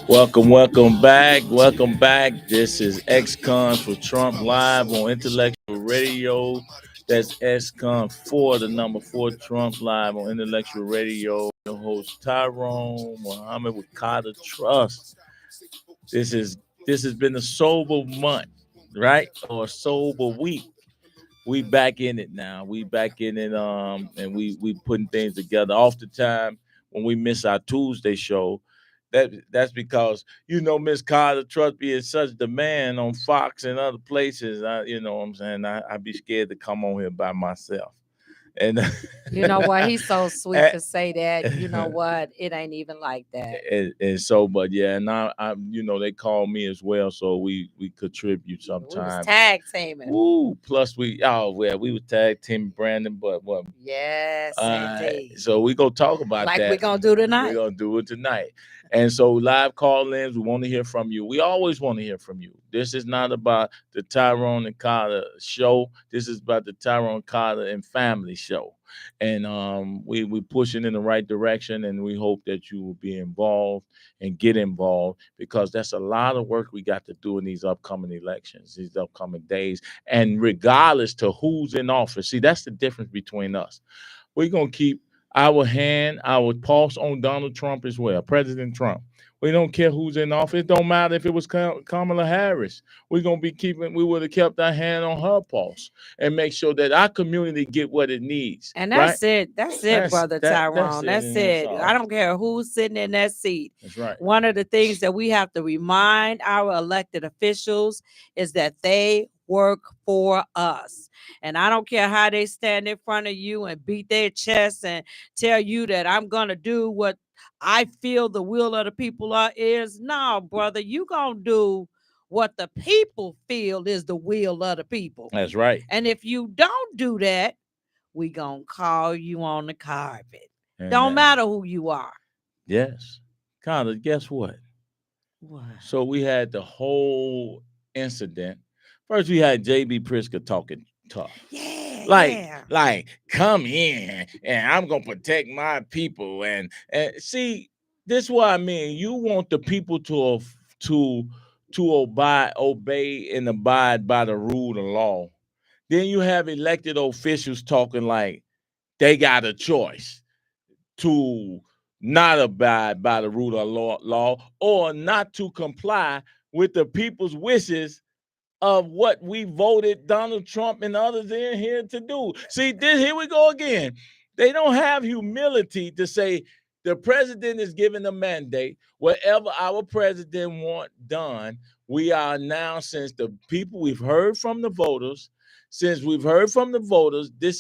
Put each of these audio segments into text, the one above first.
Welcome back. This is X-Con for Trump live on Intellectual Radio. That's X-Con for the number 4 Trump live on Intellectual Radio. Your host Tyrone Muhammad with Carter Trust. This has been a sober month, right? Or a sober week. We back in it now. We back in it, and we putting things together. Off the time when we miss our Tuesday show, that's because Miss Carter Trust being such demand on Fox and other places. You know what I'm saying, I'd be scared to come on here by myself. And you know what? He's so sweet and, to say that. You know what? It ain't even like that. and so, but yeah, and I they call me as well, so we contribute We sometimes. was tag teaming. Woo! Plus we was tag team Brandon, but what? Yes, indeed. So we gonna talk about like that. we gonna do tonight. We're gonna do it tonight. And so live call-ins, we want to hear from you. We always want to hear from you. This is not about the Tyrone and Carter show. This is about the Tyrone Carter and family show. And we pushing in the right direction, and we hope that you will be involved and get involved, because that's a lot of work we got to do in these upcoming elections, these upcoming days. And regardless to who's in office, see, that's the difference between us. We're going to keep our pulse on Donald Trump as well, President Trump. We don't care who's in office. It don't matter if it was Kamala Harris. We would have kept our hand on her pulse and make sure that our community get what it needs. And that's right? it. That's it, Brother Tyrone. That's it. All. I don't care who's sitting in that seat. That's right. One of the things that we have to remind our elected officials is that they work for us. And I don't care how they stand in front of you and beat their chest and tell you that I'm going to do what I feel the will of the people is. No, brother, you going to do what the people feel is the will of the people. That's right. And if you don't do that, we going to call you on the carpet. Don't matter who you are. Yes. Carter, guess what? What? So we had the whole incident. First, we had J.B. Pritzker talking tough. Yeah. Like, come in and I'm gonna protect my people. And see, this is what I mean. You want the people to obey and abide by the rule of law. Then you have elected officials talking like they got a choice to not abide by the rule of law or not to comply with the people's wishes of what we voted Donald Trump and others in here to do. See, here we go again. They don't have humility to say the president is giving a mandate. Whatever our president want done, we are now, since the people we've heard from the voters, this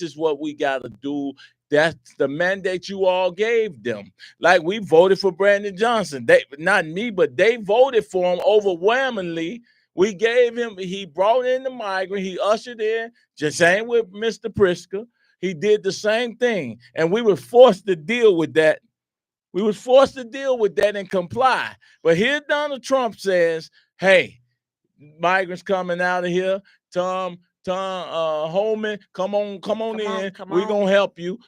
is what we got to do. That's the mandate you all gave them. Like, we voted for Brandon Johnson. Not me, but they voted for him overwhelmingly. We gave him, he brought in the migrant, he ushered in, just same with Mr. Pritzker. He did the same thing. And we were forced to deal with that. And comply. But here Donald Trump says, hey, migrants coming out of here, Tom Holman, come on in. We're gonna help you.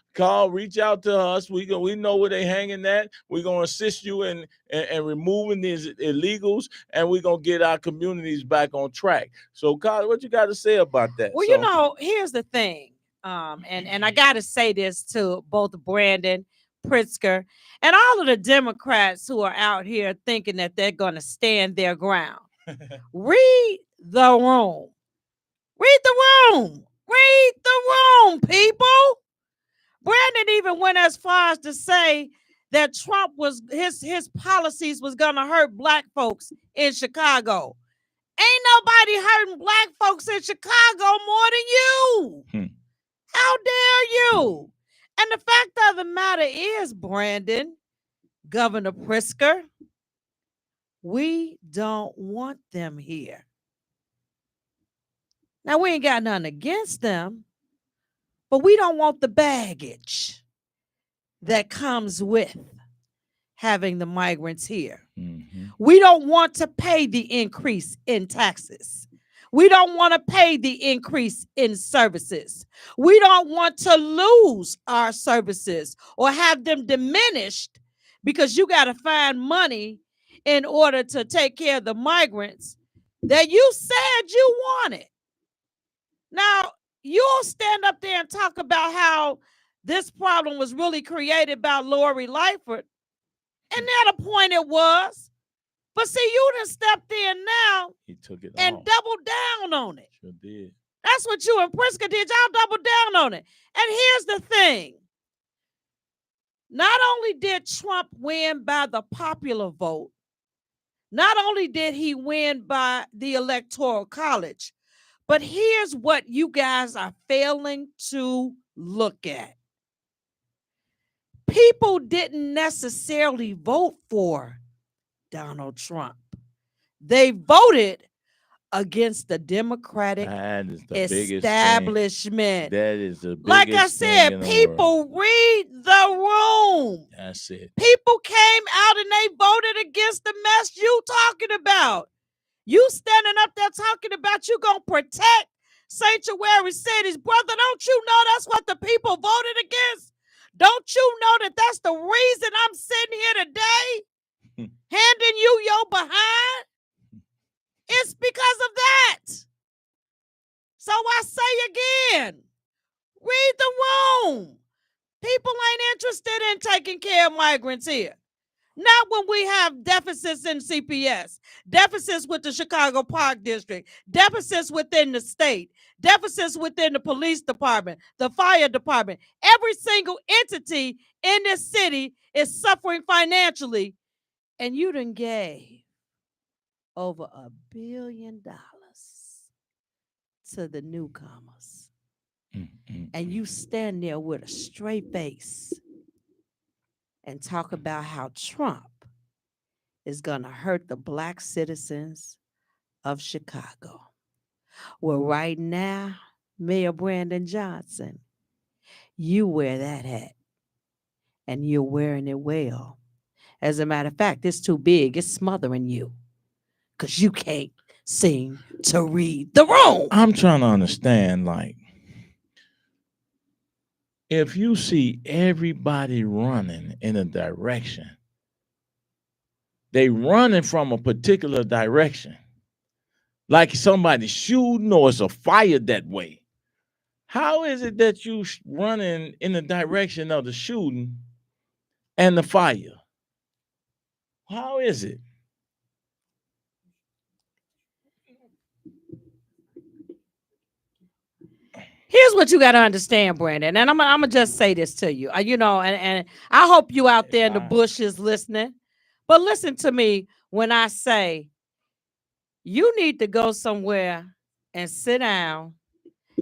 Reach out to us. We know where they hanging at. We're gonna assist you in removing these illegals, and we're gonna get our communities back on track. So, Carl, what you got to say about that? Well, here's the thing. And I gotta say this to both Brandon, Pritzker, and all of the Democrats who are out here thinking that they're gonna stand their ground. Read the room. Read the room, people. Brandon even went as far as to say that Trump his policies was gonna hurt black folks in Chicago. Ain't nobody hurting black folks in Chicago more than you. How dare you? And the fact of the matter is, Brandon, Governor Pritzker, we don't want them here. Now, we ain't got nothing against them, but we don't want the baggage that comes with having the migrants here. Mm-hmm. We don't want to pay the increase in taxes. We don't want to pay the increase in services. We don't want to lose our services or have them diminished because you got to find money in order to take care of the migrants that you said you wanted. Now, you'll stand up there and talk about how this problem was really created by Lori Lightfoot. And at a point it was. But see, you done stepped in now He took it and off. doubled down on it. Sure did. That's what you and Priska did. Y'all doubled down on it. And here's the thing. Not only did Trump win by the popular vote, not only did he win by the Electoral College, but here's what you guys are failing to look at. People didn't necessarily vote for Donald Trump. They voted against the Democratic establishment. That is the biggest like I said, people read the room. That's it. People came out and they voted against the mess you talking about. You standing up there talking about you gonna protect sanctuary cities. Brother, don't you know that's what the people voted against? Don't you know that that's the reason I'm sitting here today handing you your behind? It's because of that. So I say again, read the room. People ain't interested in taking care of migrants here. Not when we have deficits in CPS, deficits with the Chicago Park District, deficits within the state, deficits within the police department, the fire department. Every single entity in this city is suffering financially. And you done gave over $1 billion to the newcomers. And you stand there with a straight face and talk about how Trump is going to hurt the Black citizens of Chicago. Well, right now, Mayor Brandon Johnson, you wear that hat, and you're wearing it well. As a matter of fact, it's too big. It's smothering you because you can't seem to read the room. I'm trying to understand, like, if you see everybody running in a direction, they running from a particular direction, like somebody shooting or it's a fire that way. How is it that you running in the direction of the shooting and the fire? How is it? Here's what you got to understand, Brandon, and I'm gonna just say this to you. And I hope you out there in the bushes listening. But listen to me when I say you need to go somewhere and sit down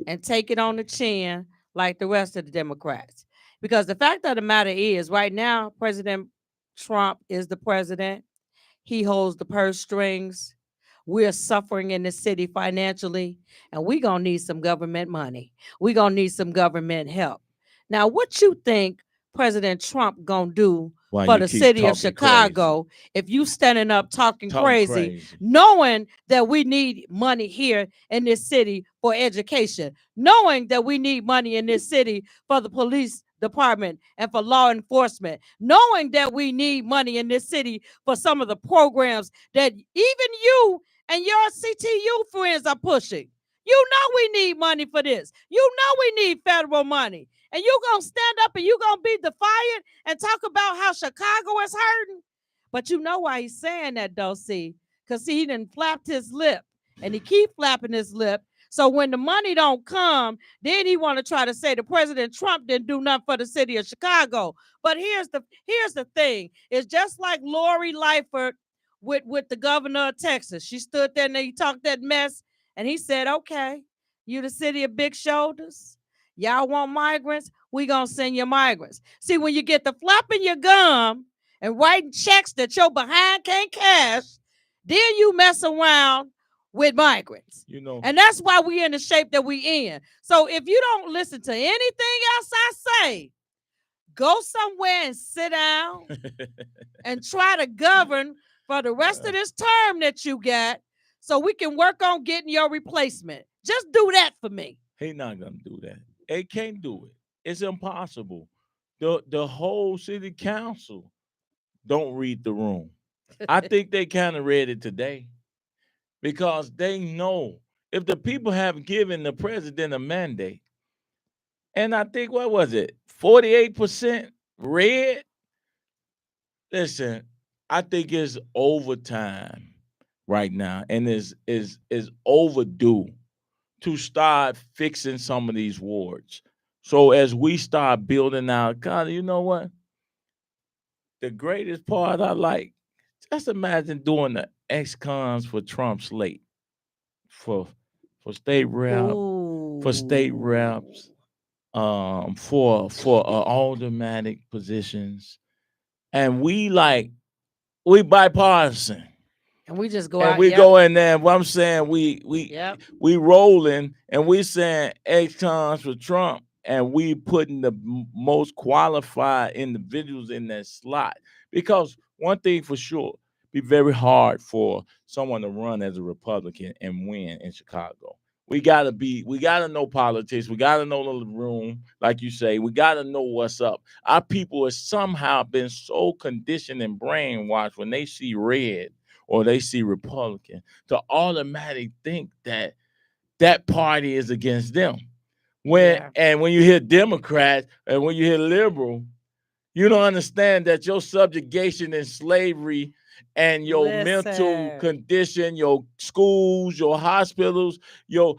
and take it on the chin like the rest of the Democrats. Because the fact of the matter is, right now, President Trump is the president. He holds the purse strings. We're suffering in the city financially, and we're going to need some government money. We're going to need some government help. Now, what you think President Trump going to do for the city of Chicago if you standing up talking crazy, knowing that we need money here in this city for education, knowing that we need money in this city for the police department and for law enforcement, knowing that we need money in this city for some of the programs that even you and your CTU friends are pushing. You know we need money for this. You know we need federal money. And you going to stand up and you going to be defiant and talk about how Chicago is hurting? But you know why he's saying that, though, see? Because he done flapped his lip, and he keep flapping his lip. So when the money don't come, then he want to try to say the President Trump didn't do nothing for the city of Chicago. But here's the thing. It's just like Lori Lightfoot with the governor of Texas. She stood there and he talked that mess, and he said, okay, you the city of big shoulders. Y'all want migrants? We gonna send you migrants. See, when you get the flapping your gum and writing checks that your behind can't cash, then you mess around with migrants. You know, and that's why we in the shape that we in. So if you don't listen to anything else I say, go somewhere and sit down and try to govern for the rest of this term that you got, so we can work on getting your replacement. Just do that for me. He's not gonna do that. He can't do it. It's impossible. The whole city council don't read the room. I think they kind of read it today because they know if the people have given the president a mandate, and I think what was it, 48% read. Listen, I think it's overtime right now, and is overdue to start fixing some of these wards. So as we start building out, God, you know what? The greatest part I like, just imagine doing the ex-cons for Trump slate for state rep, for state Ooh. reps, for aldermanic positions, and we bipartisan. And we just go And out. we Yep. go in there. What I'm saying, Yep. we rolling, and we saying X times for Trump, and we putting the most qualified individuals in that slot. Because one thing for sure, be very hard for someone to run as a Republican and win in Chicago. We gotta know politics. We gotta know the room, like you say. We gotta know what's up. Our people have somehow been so conditioned and brainwashed when they see red or they see Republican to automatically think that that party is against them. Yeah. When you hear Democrat and when you hear liberal, you don't understand that your subjugation and slavery and your mental Listen. condition, your schools, your hospitals, your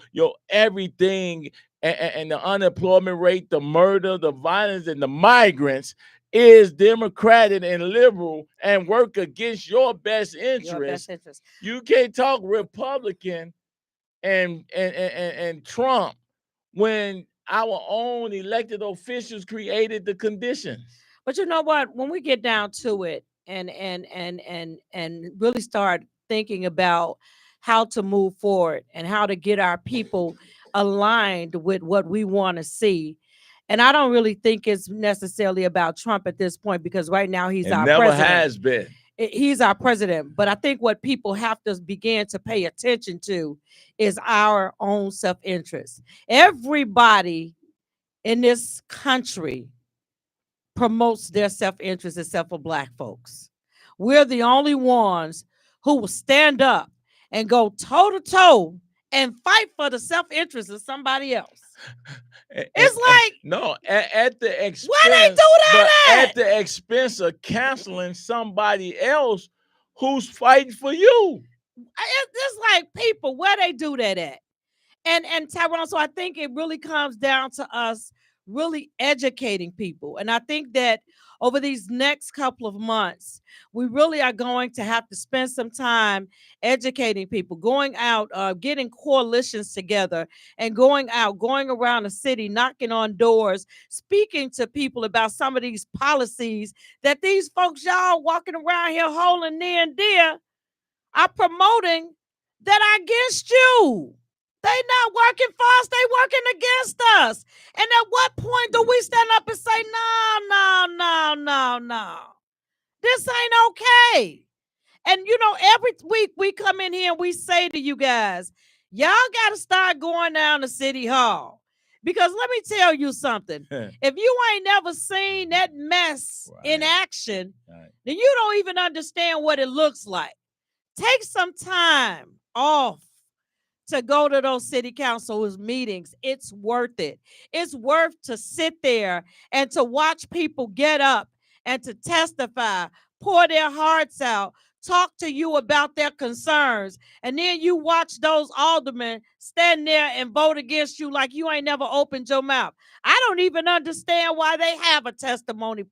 everything, and the unemployment rate, the murder, the violence, and the migrants is democratic and liberal and work against your best Your best interest. interest. You can't talk Republican and Trump when our own elected officials created the conditions. But you know what? When we get down to it and really start thinking about how to move forward and how to get our people aligned with what we want to see. And I don't really think it's necessarily about Trump at this point because right now he's It our never president. has been. He's our president. But I think what people have to begin to pay attention to is our own self interest. Everybody in this country promotes their self-interest except for black folks. We're the only ones who will stand up and go toe to toe and fight for the self-interest of somebody else. It's like, no, at the why they expense, do but that? at the expense of canceling somebody else who's fighting for you. It's like people, where they do that at? And Tyrone, so I think it really comes down to us really educating people. And I think that over these next couple of months, we really are going to have to spend some time educating people, going out, getting coalitions together, and going out, going around the city, knocking on doors, speaking to people about some of these policies that these folks, y'all walking around here holding near and dear, are promoting that are against you. They not working for us, they working against us. And at what point do we stand up and say, no, no, no, no, no. This ain't okay. And you know, every week we come in here and we say to you guys, y'all got to start going down to City Hall. Because let me tell you something. If you ain't never seen that mess in action, then you don't even understand what it looks like. Take some time off to go to those city council meetings. It's worth it. It's worth to sit there and to watch people get up and to testify, pour their hearts out, talk to you about their concerns. And then you watch those aldermen stand there and vote against you like you ain't never opened your mouth. I don't even understand why they have a testimony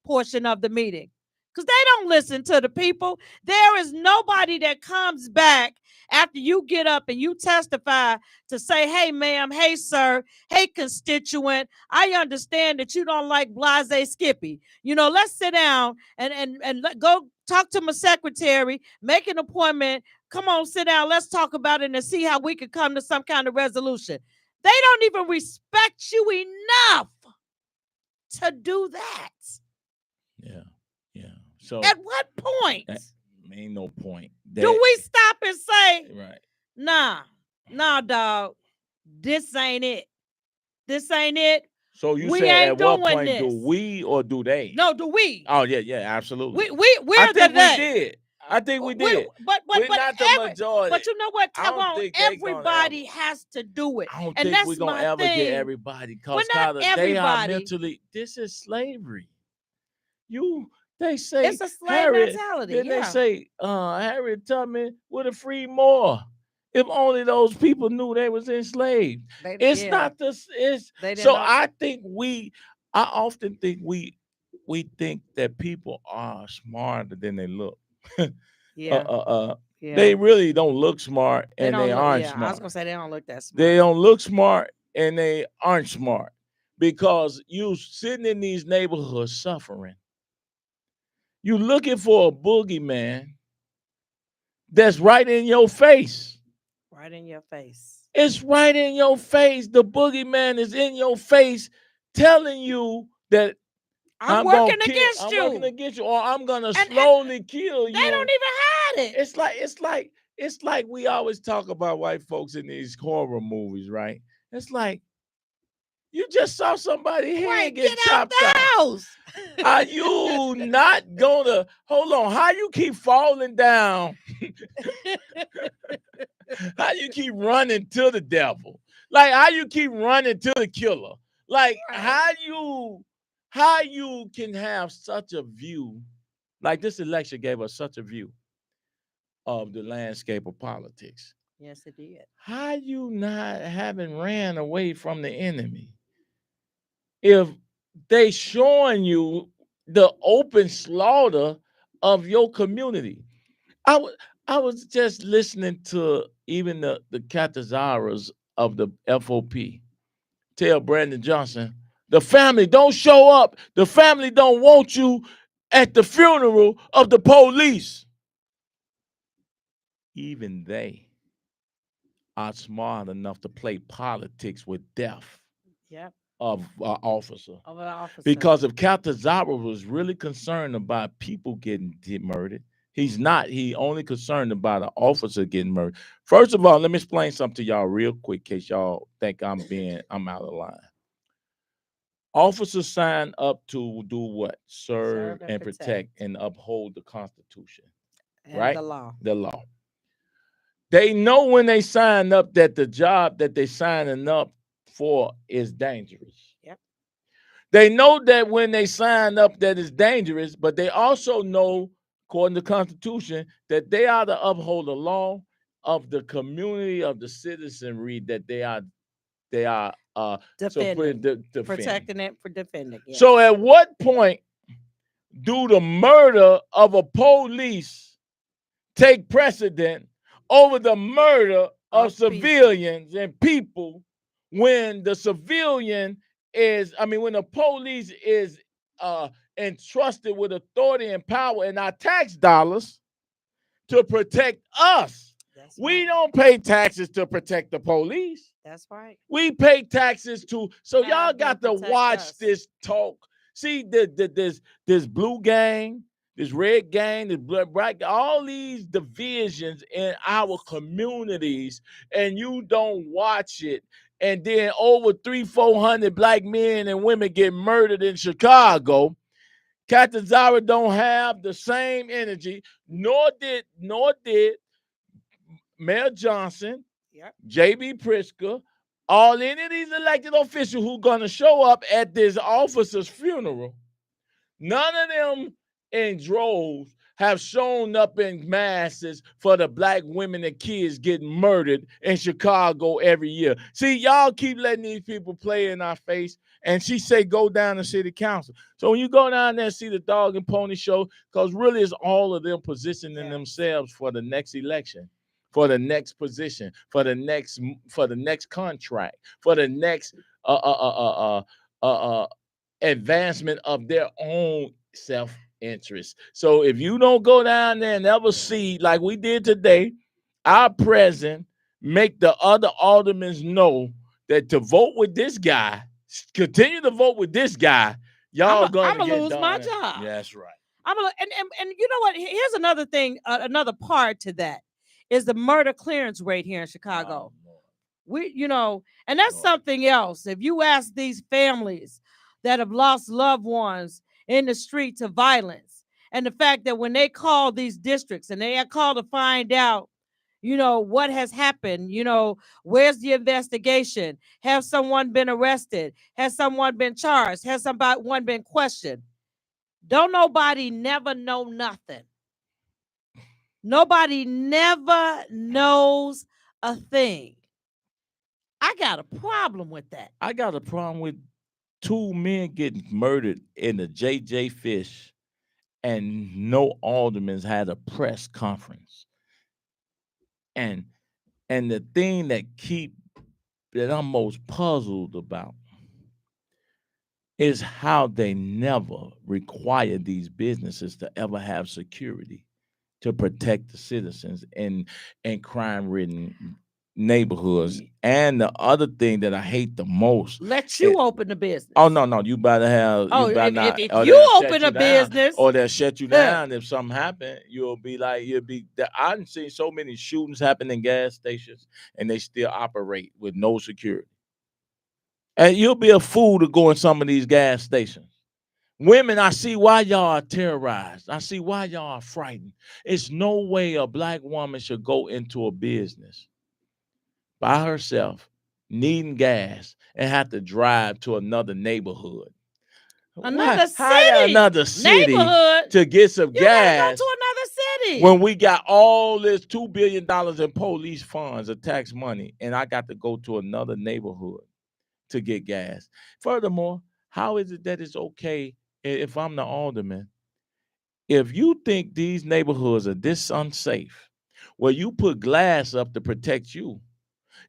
portion of the meeting. Because they don't listen to the people. There is nobody that comes back after you get up and you testify to say, hey, ma'am, hey, sir, hey, constituent, I understand that you don't like Blase Skippy. You know, let's sit down and go talk to my secretary, make an appointment. Come on, sit down. Let's talk about it and see how we could come to some kind of resolution. They don't even respect you enough to do that. Yeah. So at what point? Ain't no point. Do we stop and say, right? Nah, dog, this ain't it. This ain't it. So you We said ain't at what doing point do this. we or do they? No, do we? Oh yeah, absolutely. I We're the think we they. did. I think we We did. but but We're but not the every majority. but you know what, I don't Tyrone? think they gonna ever. Everybody has to do it. I don't And think we're that's gonna my ever get thing. everybody Well, because not Carter, they are everybody. mentally. This is slavery. You they say It's a slave Harriet, mentality. then they Yeah. say Harriet Tubman would have freed more if only those people knew they was enslaved. It's Yeah. not this. It's They didn't so know. I often think we think that people are smarter than they look. uh, uh, Yeah. uh, Yeah. they really don't look smart They and they don't look. aren't Yeah. I was smart. gonna say they don't look that They smart. don't look smart and they aren't smart because you sitting in these neighborhoods suffering. You looking for a boogeyman that's right in your face. Right in your face. It's right in your face. The boogeyman is in your face telling you that I'm working I'm against working you. against you, or I'm gonna And slowly kill they don't you. even hide it. It's like we always talk about white folks in these horror movies, right? It's like you just saw somebody's Right. head Get get out chopped the off. house. Are you not gonna hold on? How you keep falling down? How you keep running to the devil? Like how you keep running to the killer? Like Right. how you can have such a view? Like this election gave us such a view of the landscape of politics. Yes, it did. How you not having ran away from the enemy? If they showing you the open slaughter of your community. I was I was just listening to even the Catazaras of the FOP tell Brandon Johnson, the family don't show up. The family don't want you at the funeral of the police. Even they are smart enough to play politics with death Yep. of an officer. Of an officer. Because if Caltazara was really concerned about people getting murdered, he's not. He only concerned about an officer getting murdered. First of all, let me explain something to y'all real quick, in case y'all think I'm out of line. Officers sign up to do what? Serve Serve and and protect protect. and uphold the Constitution, And right? the law. The law. They know when they sign up that the job that they signing up for is dangerous. Yep. They know that when they sign up that it's dangerous, but they also know, according to the Constitution, that they are to uphold the law of the community of the citizenry that they are Defending. defending. Protecting it for defending. Yes. So at what point do the murder of a police take precedent over the murder of Of people. civilians and people when the civilian when the police is entrusted with authority and power and our tax dollars to protect us? That's We right. don't pay taxes to protect the police. That's right. We pay taxes to, so y'all Have them got to protect watch us. this talk. See this blue gang, this red gang, this black, all these divisions in our communities, and you don't watch it. And then over 300-400 black men and women get murdered in Chicago. Catazara don't have the same energy, nor did Mayor Johnson, Yep. J.B. Pritzker, all any of these elected officials who gonna show up at this officer's funeral. None of them in droves have shown up in masses for the black women and kids getting murdered in Chicago every year. See, y'all keep letting these people play in our face, and she say go down to city council. So when you go down there and see the dog and pony show, because really it's all of them positioning themselves for the next election, for the next position, for the next contract, for the next advancement of their own self-interest. So if you don't go down there and ever see, like we did today, our president make the other aldermen know that to vote with this guy, continue to vote with this guy, y'all I'm gonna gonna get lose done. my job. Yeah, that's right. And you know what? Here's another thing. Another part to that is the murder clearance rate here in Chicago. Oh, Lord. And that's something else. If you ask these families that have lost loved ones in the street to violence, and the fact that when they call these districts and they are called to find out, what has happened, where's the investigation? Has someone been arrested? Has someone been charged? Has someone been questioned? Don't nobody never know nothing. Nobody never knows a thing. I got a problem with that. I got a problem with 2 men getting murdered in the JJ Fish, and no aldermen had a press conference. And the thing that I'm most puzzled about is how they never require these businesses to ever have security to protect the citizens in crime-ridden neighborhoods. And the other thing that I hate the most, let you open the business. Oh no, you better have. Oh, you better if not, you open a business, or they'll shut you down if something happen. You'll be. I've seen so many shootings happen in gas stations, and they still operate with no security. And you'll be a fool to go in some of these gas stations. Women, I see why y'all are terrorized. I see why y'all are frightened. It's no way a black woman should go into a business by herself, needing gas, and have to drive to another neighborhood. Another city neighborhood to get some gas. You gotta go to another city. When we got all this $2 billion in police funds of tax money, and I got to go to another neighborhood to get gas. Furthermore, how is it that it's okay if I'm the alderman? If you think these neighborhoods are this unsafe, well, you put glass up to protect you,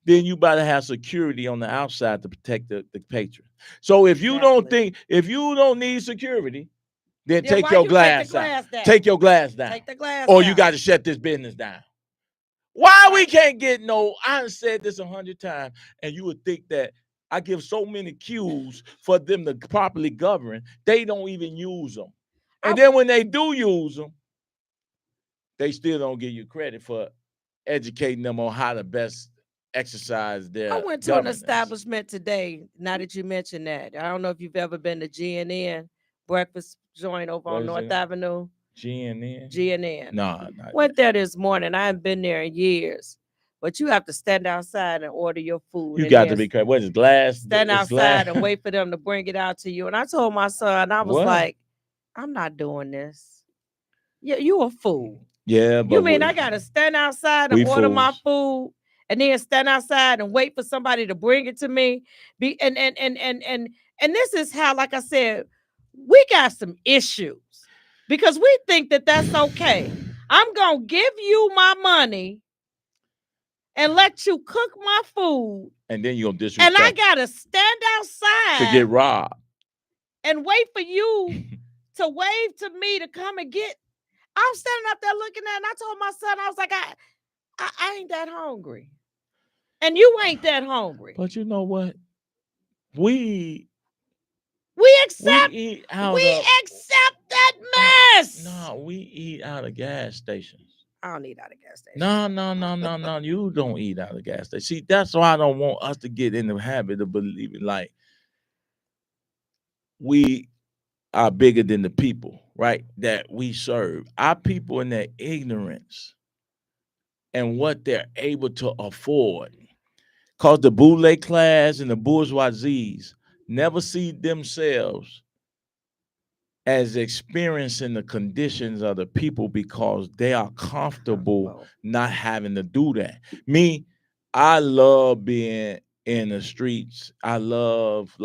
then you better have security on the outside to protect the patron. So if you don't need security, then take your glass out. Take your glass down. Take the glass or down. You got to shut this business down. Why we can't get I said this 100 times, and you would think that I give so many cues for them to properly govern, they don't even use them. And then when they do use them, they still don't give you credit for educating them on how to best exercise their I went to governance. an establishment today, now that you mentioned that. I don't know if you've ever been to GNN, breakfast joint over on North Avenue. GNN? GNN. No, went there this morning. I haven't been there in years. But you have to stand outside and order your food. You got to be careful. What is glass? Stand outside and wait for them to bring it out to you. And I told my son, I was like, I'm not doing this. You a fool. Yeah, but you mean I gotta stand outside and order my food and then stand outside and wait for somebody to bring it to me? And this is how, like I said, we got some issues because we think that that's okay. I'm gonna give you my money and let you cook my food, and then you're gonna disrespect. And I gotta stand outside to get robbed and wait for you to wave to me to come and get. I'm standing up there looking at it, and I told my son, I was like, I ain't that hungry. And you ain't that hungry. But you know what? We accept that mess. No, we eat out of gas stations. I don't eat out of gas stations. No. You don't eat out of gas stations. See, that's why I don't want us to get in the habit of believing like we are bigger than the people, right? That we serve. Our people in their ignorance and what they're able to afford. Because the boule class and the bourgeoisies never see themselves as experiencing the conditions of the people because they are comfortable not having to do that. Me, I love being in the streets. I love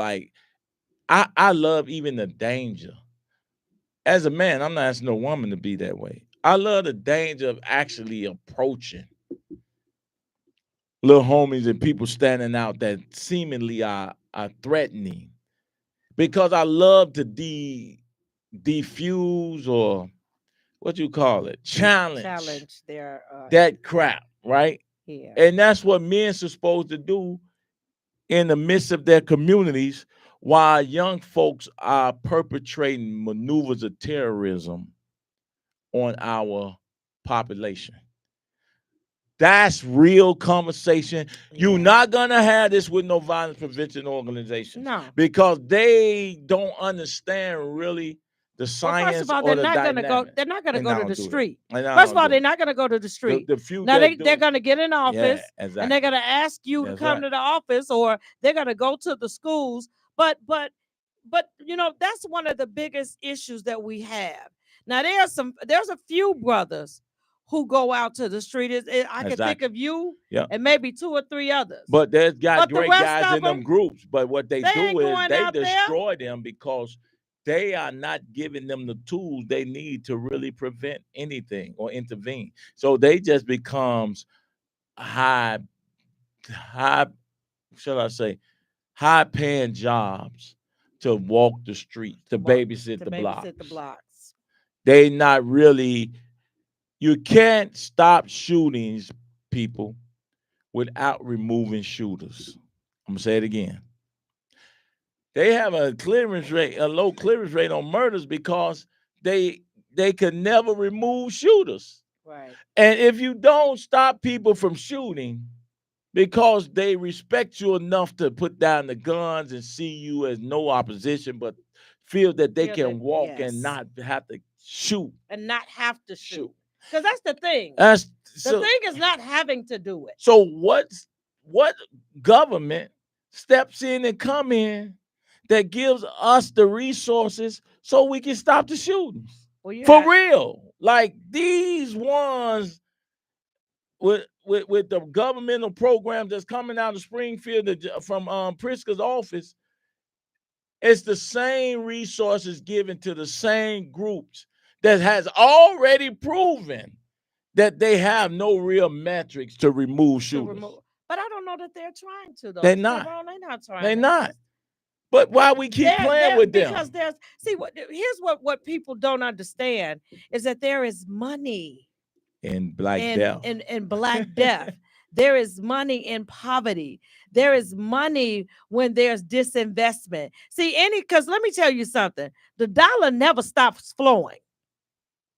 I love even the danger. As a man, I'm not asking no woman to be that way. I love the danger of actually approaching little homies and people standing out that seemingly are threatening. Because I love to defuse or what you call it, challenge their that crap, right? Yeah. And that's what men are supposed to do in the midst of their communities while young folks are perpetrating maneuvers of terrorism on our population. That's real conversation. You're Yeah. not gonna have this with no violence prevention organizations No. because they don't understand really the Well, first of science all, or they're the not gonna go. dynamic. They're not gonna And go I to don't the do that. street. And I First of don't all, do they're it. not gonna go to the street. The few Now that they're do, gonna get in yeah, office and they're exactly. gonna ask you to That's come right. to the office, or they're gonna go to the schools. But you know, that's one of the biggest issues that we have. Now there's a few brothers who go out to the street. I can think Exactly. of you Yeah. and maybe two or three others. But there's got But the great rest guys of in them them, groups. But what they they do ain't is going they out there. destroy them because they are not giving them the tools they need to really prevent anything or intervene. So they just becomes high, shall I say, high paying jobs to walk the streets, to Walk babysit to the babysit the blocks. blocks. They not really. You can't stop shootings, people, without removing shooters. I'm gonna say it again. They have a low clearance rate on murders because they they could never remove shooters. Right. And if you don't stop people from shooting because they respect you enough to put down the guns and see you as no opposition, but feel that they Feel that, can walk and yes, not have to shoot. and not have to shoot. Shoot. Because that's the thing. That's The so thing is not having to do it. so what government steps in and come in that gives us the resources so we can stop the shootings? Well, you For had real. Like these ones with the governmental program that's coming out of Springfield from Pritzker's office, it's the same resources given to the same groups that has already proven that they have no real metrics to remove to shooters. remove, but I don't know that they're trying to though. They're Mr. not. Tyrone, they're not trying They're to. not. But why we keep playing with Because them? there's see what here's what people don't understand is that there is money In Black in Death. in Black Death. There is money in poverty. There is money when there's disinvestment. See, because let me tell you something, the dollar never stops flowing.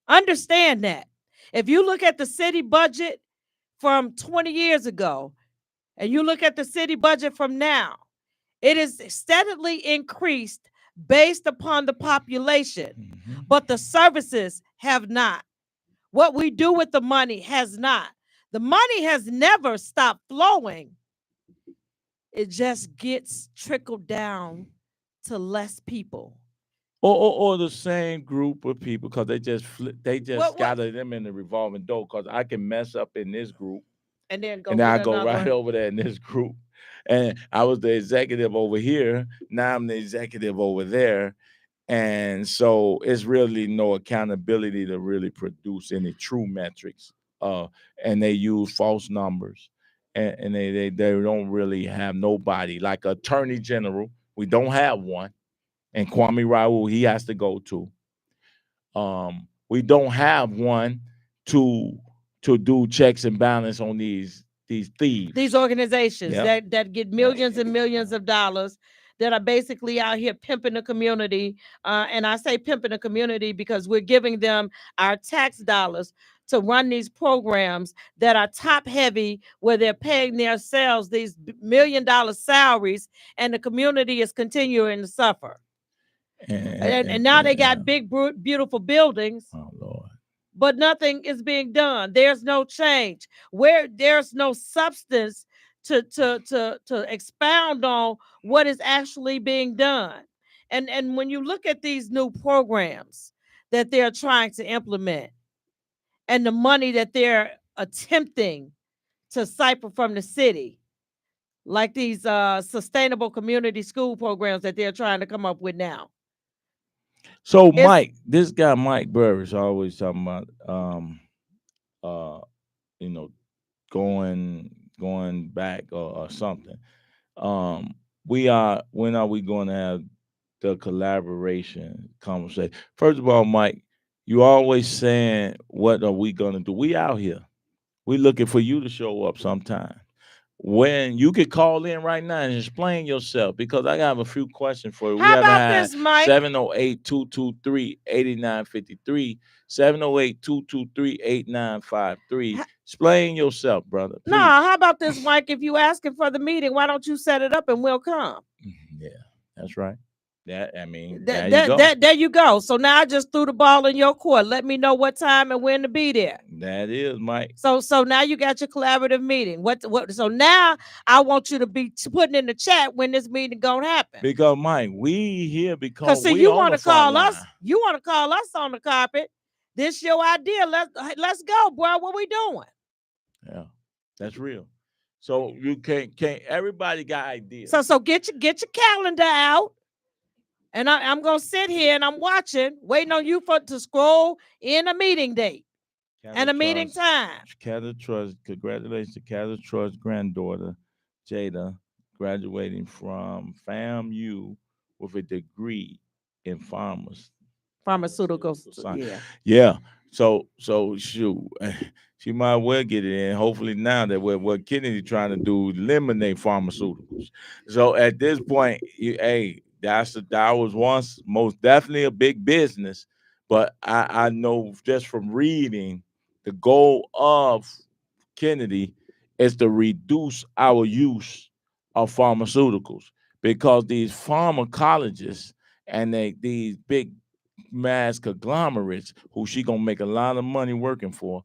Understand that. If you look at the city budget from 20 years ago and you look at the city budget from now, it is steadily increased based upon the population, Mhm. but the services have not. What we do with the money has not. The money has never stopped flowing. It just gets trickled down to less people. Or the same group of people because they just What gather them in the revolving door because I can mess up in this group and then go and then get I go another right one. over there in this group. And I was the executive over here. Now I'm the executive over there. And so it's really no accountability to really produce any true metrics. Uh, and they use false numbers. And they don't really have nobody like attorney general. We don't have one. And Kwame Raoul, he has to go to. We don't have one to to do checks and balance on these thieves. These organizations Yep. that get millions and millions of dollars that are basically out here pimping the community. And I say pimping the community because we're giving them our tax dollars to run these programs that are top heavy, where they're paying themselves these $1 million salaries, and the community is continuing to suffer. And now they got big, beautiful buildings, oh Lord. but nothing is being done. There's no change. Where there's no substance to expound on what is actually being done. And when you look at these new programs that they're trying to implement and the money that they're attempting to siphon from the city, like these sustainable community school programs that they're trying to come up with now. So It's Mike, this guy Mike Burris always talking about uh you know going back or something. Um when are we going to have the collaboration conversation? First of all, Mike, you always saying what are we gonna do? We out here. We looking for you to show up sometime. When you could call in right now and explain yourself because I have a few questions for you. We how haven't about had this, Mike? 708-223-8953. 708-223-8953. Explain yourself, brother, No, please. how about this, Mike? If you asking for the meeting, why don't you set it up and we'll come? Yeah, that's right. I mean, there That, you that, go. that, there you go. So now I just threw the ball in your court. Let me know what time and when to be there. That is, Mike. So now you got your collaborative meeting. What? So now I want you to be putting in the chat when this meeting gonna happen. Because Mike, we here Cause because see, we you on want the to front call line. us. You want to call us on the carpet. This your idea. Let's go, bro. What we doing? Yeah, that's real. So you can't everybody got ideas. So get your calendar out. And I'm gonna sit here and I'm watching, waiting on you to scroll in a meeting date and a meeting time. Cather Trust, congratulations to Cather Trust's granddaughter, Jada, graduating from FAMU with a degree in Pharmaceuticals. science. Yeah. Yeah. So shoot, she might well get it in. Hopefully now that what Kennedy trying to do, eliminate pharmaceuticals. So at this point, hey, that was once most definitely a big business. But I know just from reading, the goal of Kennedy is to reduce our use of pharmaceuticals because these pharmacologists and these big mass conglomerates who she gonna make a lot of money working for,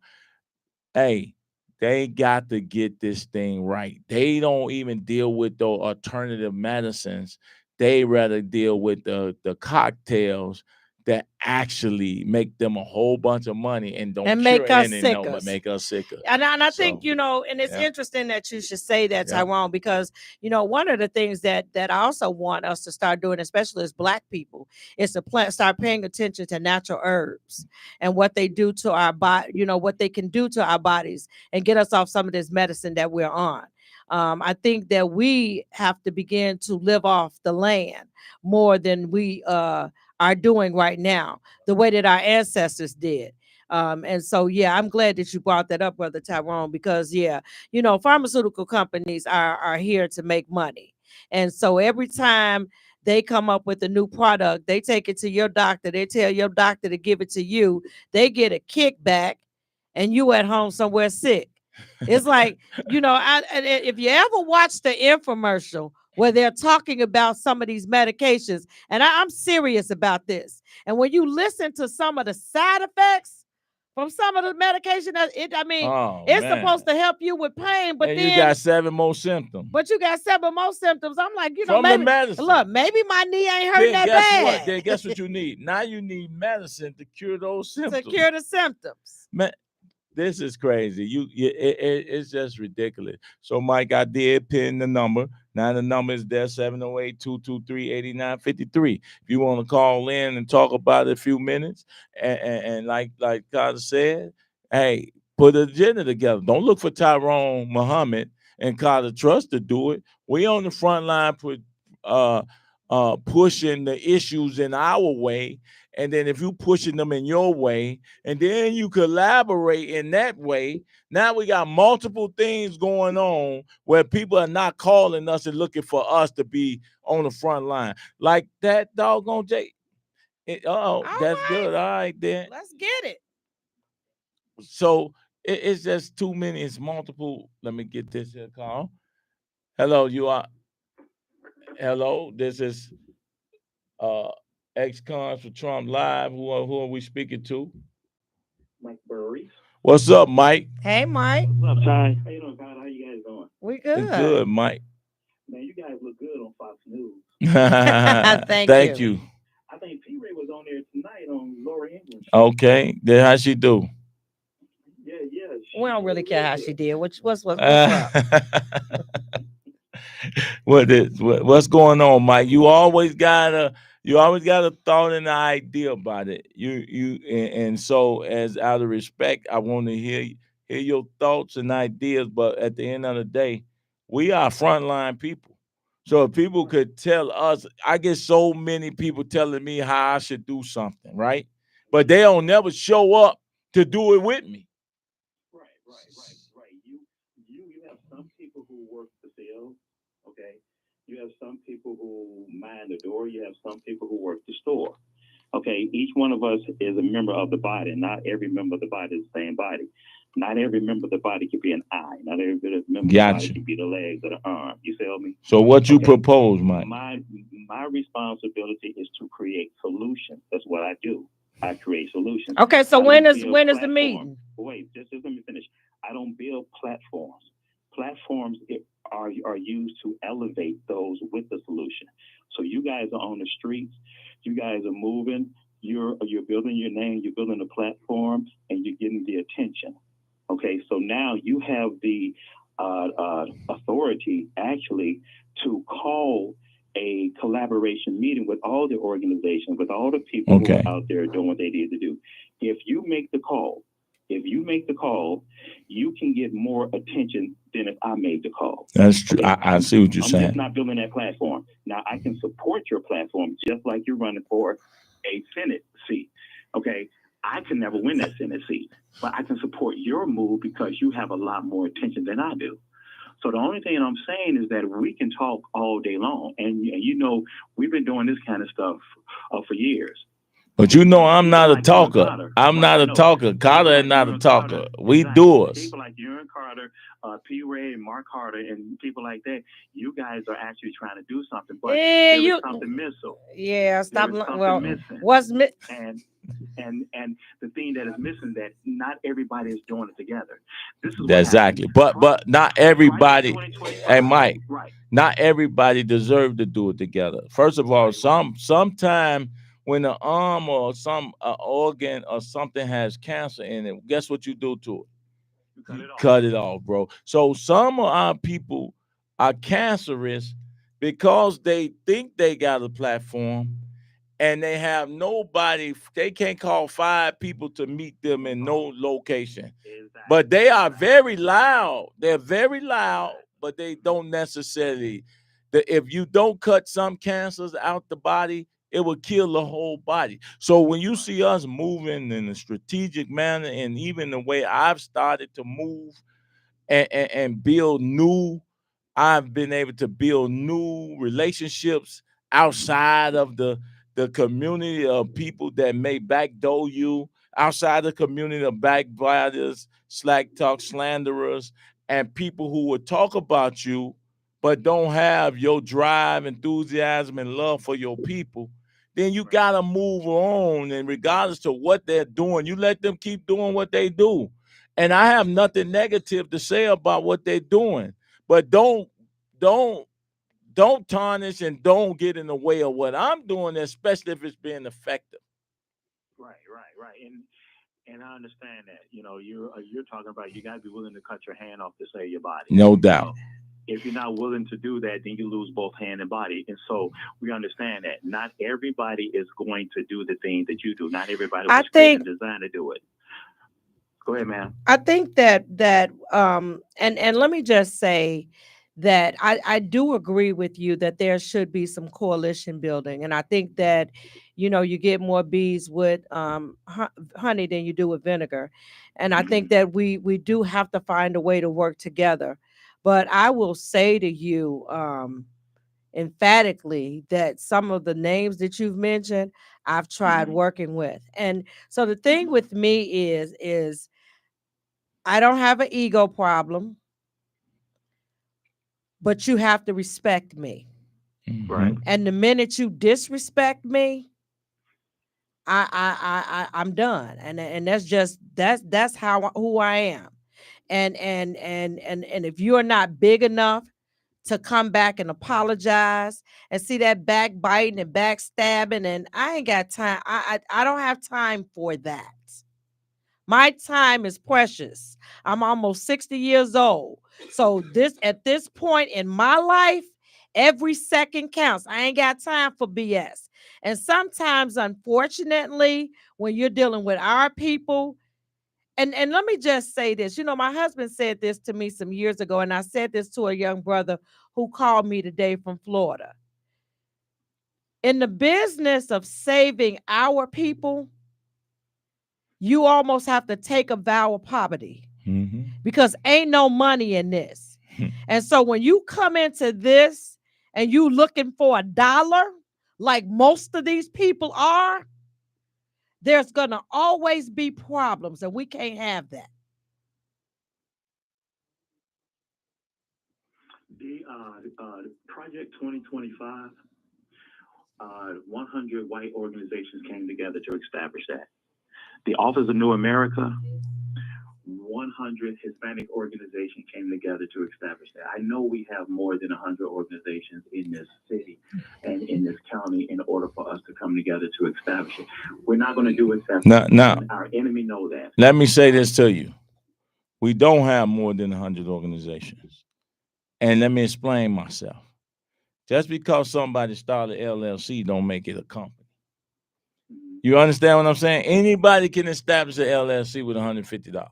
hey, they got to get this thing right. They don't even deal with the alternative medicines. They rather deal with the cocktails that actually make them a whole bunch of money and don't And cure make us anything, no, but sicker. make us sicker. And I think, So and it's yeah, interesting that you should say that, yeah. Tyrone, because, one of the things that I also want us to start doing, especially as Black people, is to start paying attention to natural herbs and what they do to our body, what they can do to our bodies and get us off some of this medicine that we're on. I think that we have to begin to live off the land more than we are doing right now, the way that our ancestors did. And so, yeah, I'm glad that you brought that up, Brother Tyrone, because, yeah, pharmaceutical companies are here to make money. And so every time they come up with a new product, they take it to your doctor, they tell your doctor to give it to you, they get a kickback, and you at home somewhere sick. It's like, if you ever watch the infomercial where they're talking about some of these medications, and I'm serious about this, and when you listen to some of the side effects from some of the medication, Oh it's man, supposed to help you with pain, but and you then got 7 more symptoms you got several more symptoms. I'm like, from the maybe medicine. look, maybe my knee ain't hurting Then that guess what? bad Then guess what you need? Now you need medicine to cure those to symptoms. cure the symptoms. Man, this is crazy. It's just ridiculous. So, Mike, I did pin the number. Now the number is there, 708-223-8953. If you want to call in and talk about it a few minutes, and like Carter said, hey, put an agenda together. Don't look for Tyrone Muhammad and Carter Trust to do it. We on the front line uh pushing the issues in our way. And then if you pushing them in your way, and then you collaborate in that way, now we got multiple things going on where people are not calling us and looking for us to be on the front line. Like that doggone Jay. That's right. good. All right, then. Let's get it. So it's just too many. It's multiple. Let me get this here call. Hello, you are. Hello, this is ex-cons for Trump Live. Who are we speaking to? Mike Burry. What's up, Mike? Hey, Mike. What's up, Ty? How you doing, God? How you guys doing? We good. Good, Mike. Man, you guys look good on Fox News. Thank you. I think P. Ray was on there tonight on Laura English. Okay, then how she do? Yeah. We don't really care how she did. What's up? What's going on, Mike? You always got a thought and an idea about it. And so as out of respect, I want to hear your thoughts and ideas. But at the end of the day, we are frontline people. So if people could tell us, I get so many people telling me how I should do something, right? But they don't never show up to do it with me. Right. You have some people who work the field, okay? You have some people who mind the door. You have some people who work the store. Okay, each one of us is a member of the body. Not every member of the body is the same body. Not every member of the body can be an eye. Not every member of the body can be the legs or the arm. You feel me? So what you propose, Mike? My responsibility is to create solutions. That's what I do. I create solutions. Okay, so when is the meeting? Wait, just let me finish. I don't build platforms. Platforms are used to elevate those with the solution. So you guys are on the streets. You guys are moving. You're building your name. You're building a platform, and you're getting the attention. Okay, so now you have the authority actually to call a collaboration meeting with all the organizations, with all the people who are out there doing what they need to do. If you make the call, you can get more attention than if I made the call. That's true. Okay? I see what you're saying. I'm just not building that platform. Now, I can support your platform just like you're running for a Senate seat. Okay? I can never win that Senate seat, but I can support your move because you have a lot more attention than I do. So the only thing I'm saying is that we can talk all day long. And you know, we've been doing this kind of stuff for years. But you know, I'm not a talker. I'm not a talker. Carter is not a talker. We doers. People like you and Carter, P. Ray and Mark Carter, and people like that, you guys are actually trying to do something, but there's something missing. Yeah, stop. Well, what's missing? And the thing that is missing, that not everybody is doing it together. This is exactly. But not everybody. Hey, Mike. Right. Not everybody deserves to do it together. First of all, sometime when an arm or some organ or something has cancer in it, guess what you do to it? You cut it off, bro. So some of our people are cancerous because they think they got a platform and they have nobody. They can't call 5 people to meet them in no location. Exactly. But they are very loud. They're very loud, but they don't necessarily. If you don't cut some cancers out the body, it will kill the whole body. So when you see us moving in a strategic manner, and even the way I've started to move and build new, I've been able to build new relationships outside of the community of people that may backdoor you, outside the community of backbiters, slack talk, slanderers, and people who will talk about you but don't have your drive, enthusiasm, and love for your people. Then you gotta move on, and regardless of what they're doing, you let them keep doing what they do. And I have nothing negative to say about what they're doing, but don't tarnish and don't get in the way of what I'm doing, especially if it's being effective. Right. And I understand that. You know, you're talking about you gotta be willing to cut your hand off to save your body. No doubt. If you're not willing to do that, then you lose both hand and body. And so we understand that not everybody is going to do the things that you do. Not everybody was designed to do it. Go ahead, man. I think that and let me just say that I do agree with you that there should be some coalition building. And I think that, you know, you get more bees with honey than you do with vinegar. And I think that we do have to find a way to work together. But I will say to you emphatically that some of the names that you've mentioned, I've tried working with. And so the thing with me is I don't have an ego problem, but you have to respect me. Right. And the minute you disrespect me, I'm done. And that's who I am. And if you're not big enough to come back and apologize and see that backbiting and backstabbing, and I ain't got time. I don't have time for that. My time is precious. I'm almost 60 years old. So at this point in my life, every second counts. I ain't got time for BS. And sometimes, unfortunately, when you're dealing with our people, and let me just say this, you know, my husband said this to me some years ago, and I said this to a young brother who called me today from Florida. In the business of saving our people, you almost have to take a vow of poverty because ain't no money in this. And so when you come into this and you looking for $1, like most of these people are, there's going to always be problems, and we can't have that. The Project 2025, 100 white organizations came together to establish that. The Office of New America, 100 Hispanic organizations came together to establish that. I know we have more than 100 organizations in this city and in this county in order for us to come together to establish it. We're not going to do it separately. Now, our enemy know that. Let me say this to you. We don't have more than 100 organizations. And let me explain myself. Just because somebody started LLC don't make it a company. You understand what I'm saying? Anybody can establish an LLC with $150.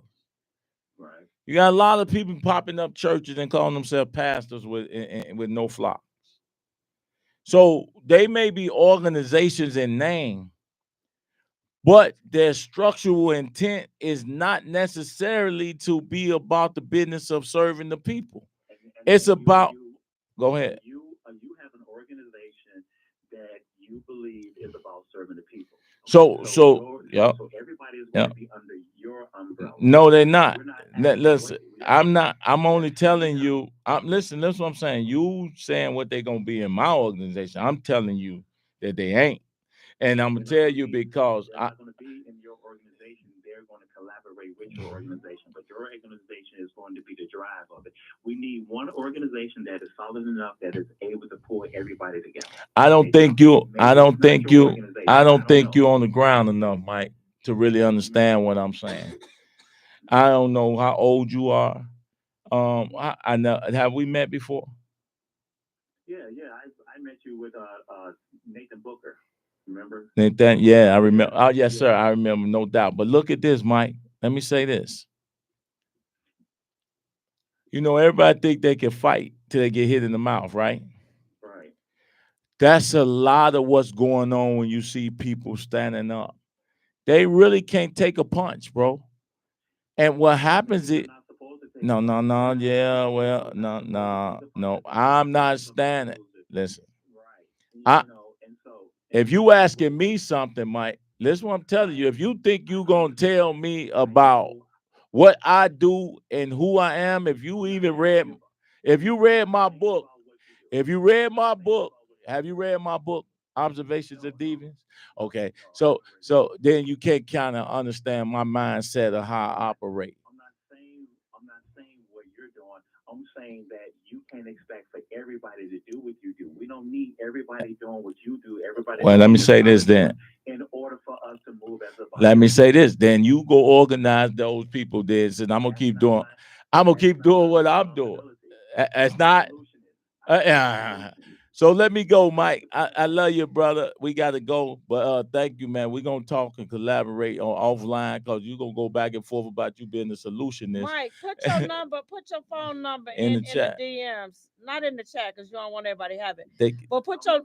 Right. You got a lot of people popping up churches and calling themselves pastors with no flocks. So they may be organizations in name, but their structural intent is not necessarily to be about the business of serving the people. It's about, go ahead. You have an organization that you believe is about serving the people. So everybody is going to be under your umbrella. No, they're not. Listen, I'm only telling you. Listen, that's what I'm saying. You saying what they're going to be in my organization. I'm telling you that they ain't. And I'm going to tell you because they're not going to be in your organization. They're going to collaborate with your organization. But your organization is going to be the drive of it. We need one organization that is solid enough that is able to pull everybody together. I don't think you're on the ground enough, Mike, to really understand what I'm saying. I don't know how old you are. I know. Have we met before? Yeah. I met you with Nathan Booker. Remember? Nathan, yeah, I remember. Oh, yes, sir. I remember, no doubt. But look at this, Mike. Let me say this. You know, everybody think they can fight till they get hit in the mouth, right? Right. That's a lot of what's going on when you see people standing up. They really can't take a punch, bro. And what happens is, no. I'm not standing. Listen, if you asking me something, Mike, listen what I'm telling you. If you think you're going to tell me about what I do and who I am, if you read my book, have you read my book, Observations of Deviants? Okay, so then you can kind of understand my mindset of how I operate. I'm not saying what you're doing. I'm saying that you can't expect for everybody to do what you do. We don't need everybody doing what you do. Well, let me say this then. In order for us to move as a body. Let me say this. Then you go organize those people. This, and I'm gonna keep doing what I'm doing. It's not. So let me go, Mike. I love you, brother. We got to go, but thank you, man. We're gonna talk and collaborate on offline because you're gonna go back and forth about you being the solutionist. Mike, put your phone number in the DMs, not in the chat because you don't want everybody to have it. But put your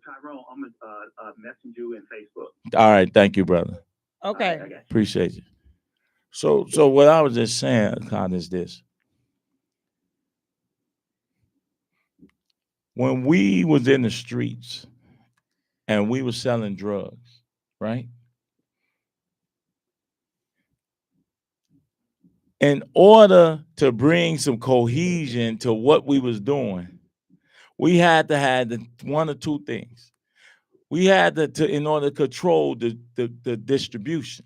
Tyrone, I'm gonna message you in Facebook. All right, thank you, brother. Okay. Appreciate you. So what I was just saying, Con, is this. When we was in the streets and we were selling drugs, right? In order to bring some cohesion to what we was doing, we had to have one or two things. We had to in order to control the distribution,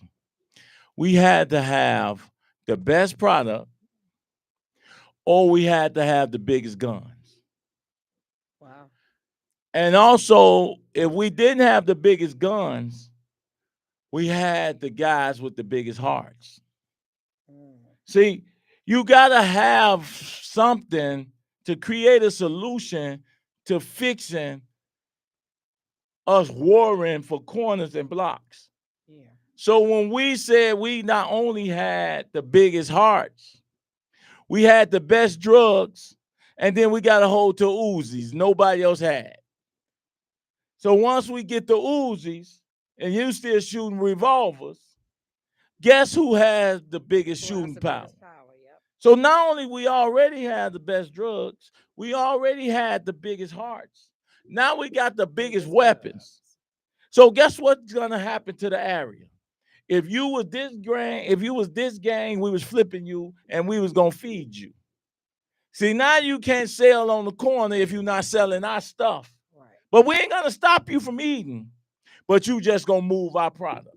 we had to have the best product, or we had to have the biggest guns. Wow. And also, if we didn't have the biggest guns, we had the guys with the biggest hearts. See, you got to have something to create a solution to fixing us warring for corners and blocks. Yeah. So when we said we not only had the biggest hearts, we had the best drugs, and then we got a hold to Uzis nobody else had. So once we get the Uzis and you still shooting revolvers, guess who has the biggest shooting power? Yep. So not only we already had the best drugs, we already had the biggest hearts. Now we got the biggest weapons. So guess what's gonna happen to the area? If you was this gang, we was flipping you and we was gonna feed you. See, now you can't sell on the corner if you're not selling our stuff. Right. But we ain't gonna stop you from eating, but you just gonna move our product.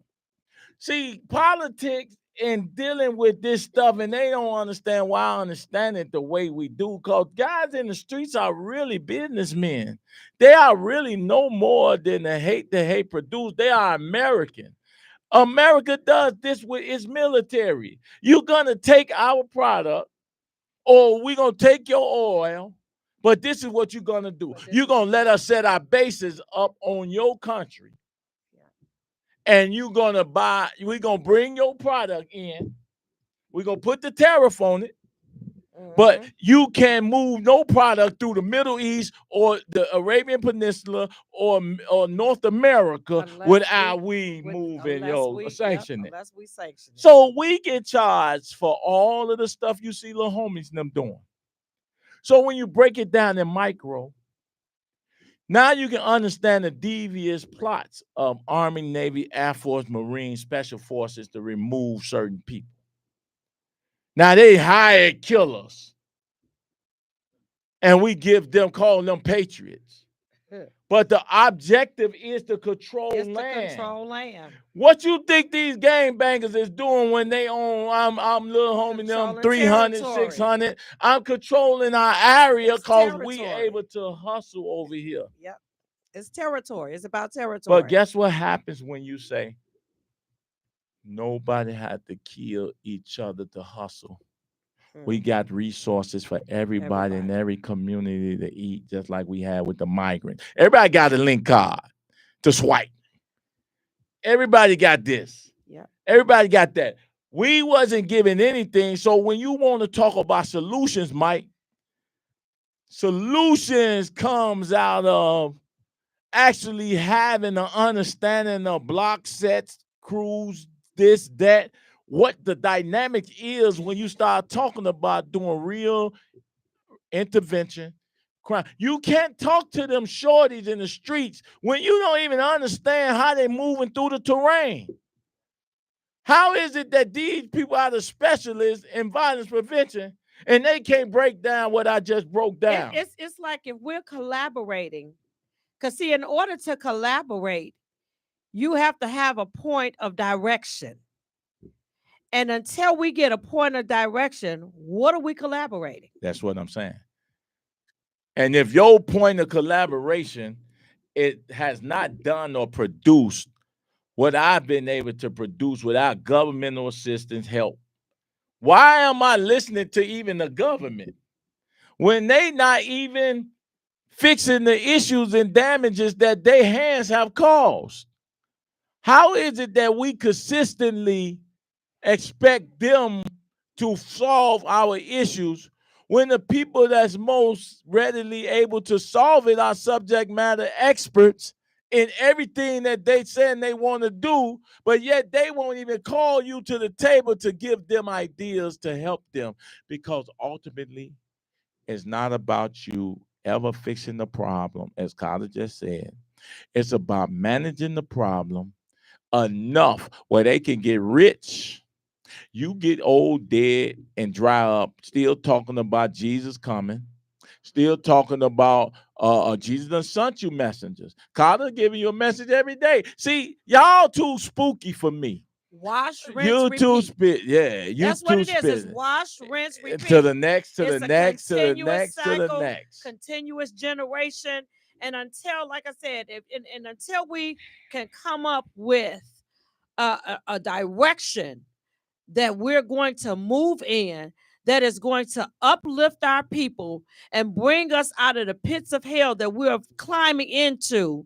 See, politics and dealing with this stuff, and they don't understand why I understand it the way we do. Because guys in the streets are really businessmen. They are really no more than the hate they hate produce. They are American. America does this with its military. You're gonna take our product, or we're gonna take your oil. But this is what you're gonna do. You're gonna let us set our bases up on your country. And we're gonna bring your product in. We're gonna put the tariff on it, but you can't move no product through the Middle East or the Arabian Peninsula or North America without we sanction it. Unless we sanction it. So we get charged for all of the stuff you see little homies and them doing. So when you break it down in micro, now you can understand the devious plots of Army, Navy, Air Force, Marine, Special Forces to remove certain people. Now they hired killers, and we call them patriots. But the objective is to control land. What you think these gangbangers is doing when they own, I'm little homie, them 300, 600. I'm controlling our area because we able to hustle over here. Yep. It's territory. It's about territory. But guess what happens when you say nobody had to kill each other to hustle? We got resources for everybody in every community to eat, just like we had with the migrants. Everybody got a link card to swipe. Everybody got this. Yeah. Everybody got that. We wasn't given anything. So when you want to talk about solutions, Mike, solutions comes out of actually having an understanding of block sets, crews, this, that, what the dynamic is when you start talking about doing real intervention crime. You can't talk to them shorties in the streets when you don't even understand how they're moving through the terrain. How is it that these people are the specialists in violence prevention and they can't break down what I just broke down? It's like if we're collaborating, because see, in order to collaborate, you have to have a point of direction. And until we get a point of direction, what are we collaborating? That's what I'm saying. And if your point of collaboration, it has not done or produced what I've been able to produce without governmental assistance help, why am I listening to even the government when they not even fixing the issues and damages that their hands have caused? How is it that we consistently expect them to solve our issues when the people that's most readily able to solve it are subject matter experts in everything that they say they want to do, but yet they won't even call you to the table to give them ideas to help them? Because ultimately, it's not about you ever fixing the problem, as Carter just said. It's about managing the problem enough where they can get rich. You get old, dead, and dry up, still talking about Jesus coming, still talking about Jesus done sent you messengers. Carter giving you a message every day. See, y'all too spooky for me. Wash, rinse, repeat. Too spit. Yeah, you That's too what it is. spit. It's wash, rinse, repeat. To the next, to It's the next, to the next, cycle, to the next. Continuous generation. And until, like I said, until we can come up with a direction that we're going to move in, that is going to uplift our people and bring us out of the pits of hell that we're climbing into,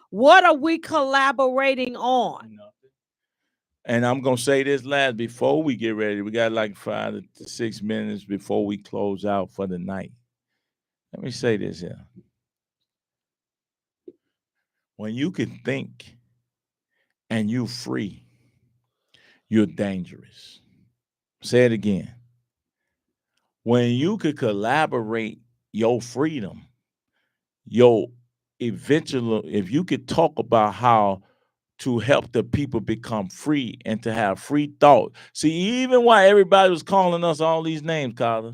what are we collaborating on? And I'm going to say this last before we get ready. We got like 5 to 6 minutes before we close out for the night. Let me say this here. When you can think and you're free, you're dangerous. Say it again. When you could collaborate your freedom, your eventually, if you could talk about how to help the people become free and to have free thought. See, even while everybody was calling us all these names, Carter,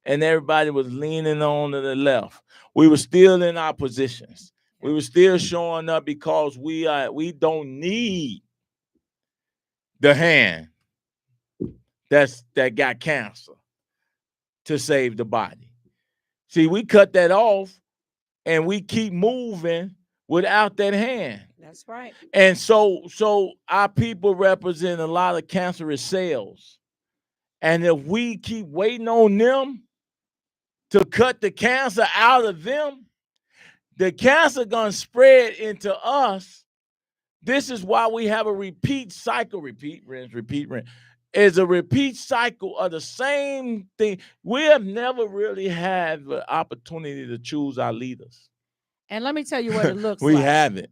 and everybody was leaning on to the left, we were still in our positions. We were still showing up because we don't need the hand that got cancer to save the body. See, we cut that off and we keep moving without that hand. That's right. And so our people represent a lot of cancerous cells. And if we keep waiting on them to cut the cancer out of them, the cancer gonna spread into us. This is why we have a repeat cycle, repeat, rinse, is a repeat cycle of the same thing. We have never really had the opportunity to choose our leaders. And let me tell you what it looks we like. haven't.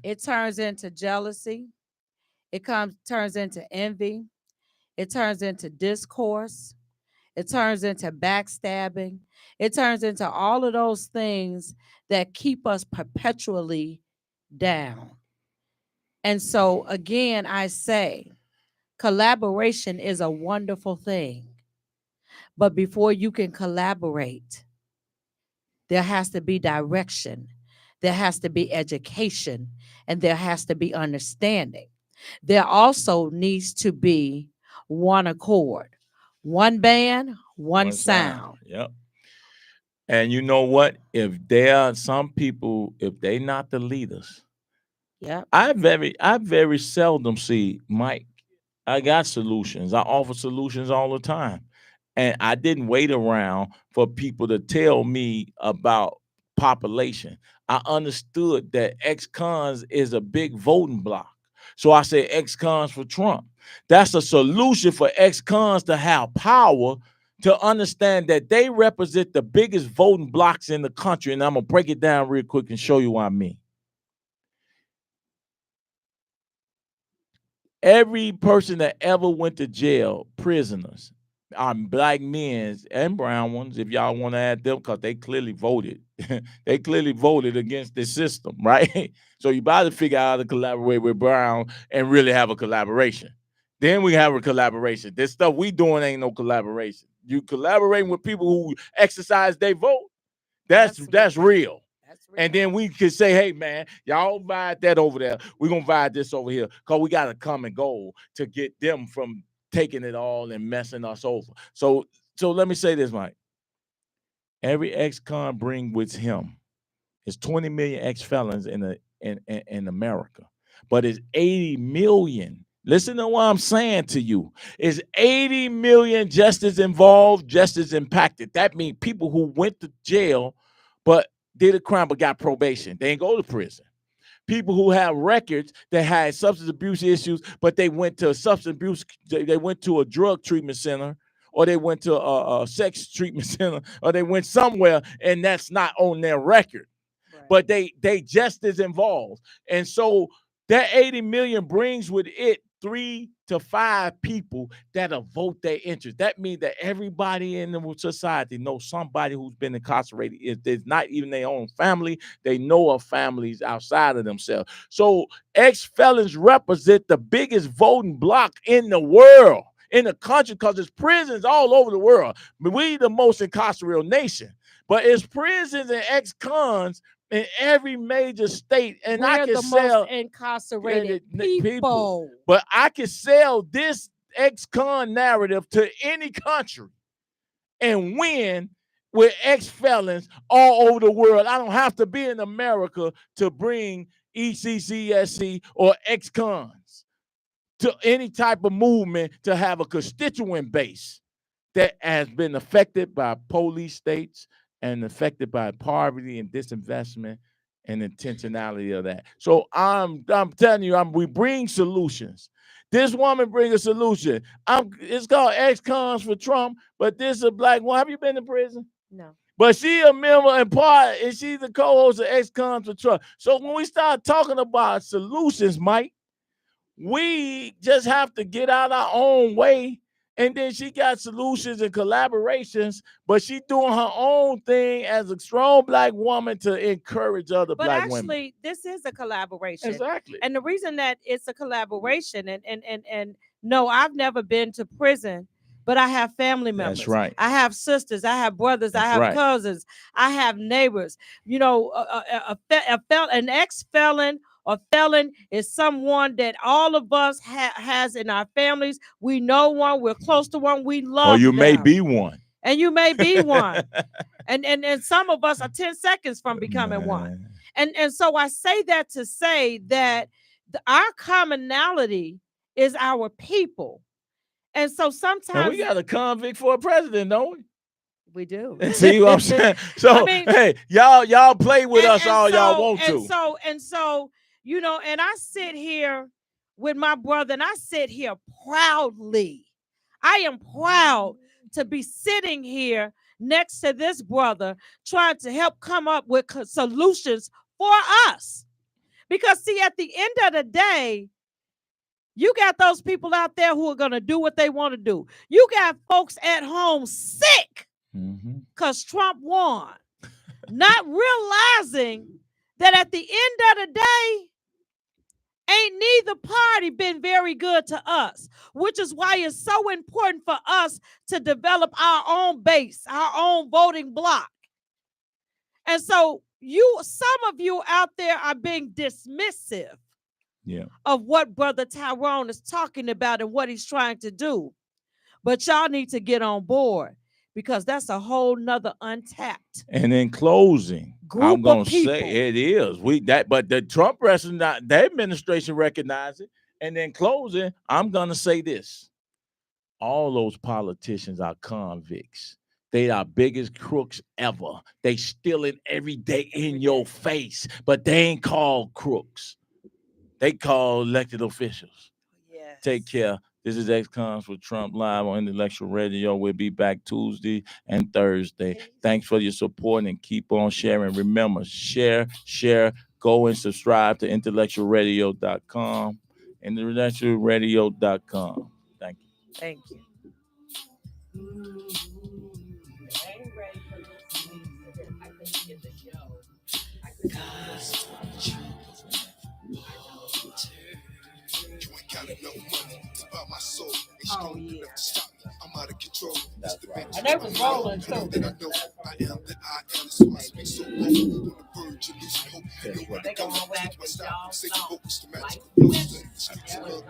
It turns into jealousy. It turns into envy. It turns into discourse. It turns into backstabbing. It turns into all of those things that keep us perpetually down. And so, again, I say collaboration is a wonderful thing. But before you can collaborate, there has to be direction, there has to be education, and there has to be understanding. There also needs to be one accord, one band, one sound. Yep. And you know what? If there are some people, if they not the leaders, I very seldom see, Mike, I got solutions. I offer solutions all the time. And I didn't wait around for people to tell me about population. I understood that ex-cons is a big voting block. So I said ex-cons for Trump. That's a solution for ex-cons to have power, to understand that they represent the biggest voting blocks in the country. And I'm going to break it down real quick and show you what I mean. Every person that ever went to jail, prisoners, black men and brown ones, if y'all want to add them, because they clearly voted. They clearly voted against the system, right? So you better figure out how to collaborate with Brown and really have a collaboration. Then we have a collaboration. This stuff we doing ain't no collaboration. You collaborating with people who exercise their vote, that's real. And then we could say, hey, man, y'all vibe that over there. We're going to vibe this over here because we got a common goal to get them from taking it all and messing us over. So let me say this, Mike. Every ex-con bring with him is 20 million ex-felons in America. But it's 80 million. Listen to what I'm saying to you. It's 80 million just as involved, just as impacted. That means people who went to jail but did a crime but got probation. They ain't go to prison. People who have records that had substance abuse issues, but they went to they went to a drug treatment center, or they went to a sex treatment center, or they went somewhere, and that's not on their record. Right. But they just as involved. And so that 80 million brings with it 3 to 5 people that'll vote their interest. That means that everybody in the society knows somebody who's been incarcerated. If there's not even their own family, they know of families outside of themselves. So ex-felons represent the biggest voting bloc in the world, in the country, because there's prisons all over the world. We the most incarcerated nation, but it's prisons and ex-cons in every major state, and we're I can sell most incarcerated people. But I can sell this ex-con narrative to any country and win with ex-felons all over the world. I don't have to be in America to bring ECCSC or ex-cons to any type of movement to have a constituent base that has been affected by police states and affected by poverty and disinvestment and intentionality of that. So I'm telling you, we bring solutions. This woman brings a solution. It's called ex-cons for Trump, but this is a black woman. Have you been to prison? No. But she a member and part, and she's the co-host of ex-cons for Trump. So when we start talking about solutions, Mike, we just have to get out our own way And then she got solutions and collaborations, but she doing her own thing as a strong Black woman to encourage other But Black actually, women. this is a collaboration. Exactly. And the reason that it's a collaboration, and no, I've never been to prison, but I have family members. That's right. I have sisters. I have brothers. I That's have right. cousins. I have neighbors. You know, an ex-felon or felon is someone that all of us has in our families. We know one. We're close to one. We love Or you may them. be one. And you may be one. And some of us are 10 seconds from becoming one. And so I say that to say that our commonality is our people. And so sometimes And we got a convict for a president, don't we? We do. See what I'm saying? So, hey, y'all play with us all y'all want to. And so, you know, and I sit here with my brother, and I sit here proudly. I am proud to be sitting here next to this brother, trying to help come up with solutions for us. Because, see, at the end of the day, you got those people out there who are going to do what they want to do. You got folks at home sick because Trump won, not realizing that at the end of the day, ain't neither party been very good to us, which is why it's so important for us to develop our own base, our own voting block. And so some of you out there are being dismissive of what Brother Tyrone is talking about and what he's trying to do. But y'all need to get on board, because that's a whole nother untapped. And in closing, I'm gonna say it is. But the Trump the administration recognized it. And in closing, I'm gonna say this. All those politicians are convicts. They are biggest crooks ever. They stealing every day in your face, but they ain't called crooks. They call elected officials. Yes. Take care. This is X-Cons with Trump Live on Intellectual Radio. We'll be back Tuesday and Thursday. Thanks for your support and keep on sharing. Remember, share. Go and subscribe to IntellectualRadio.com. IntellectualRadio.com. Thank you. Thank you. Got enough money to buy my soul. It's strong enough to stop me. I'm out of control. That's the bench. And that was rolling too. That I know I am that I am. That's why I speak so low. On the verge of losing hope. Nowhere to go. My style, singing vocals, the magical flows. The streets of love.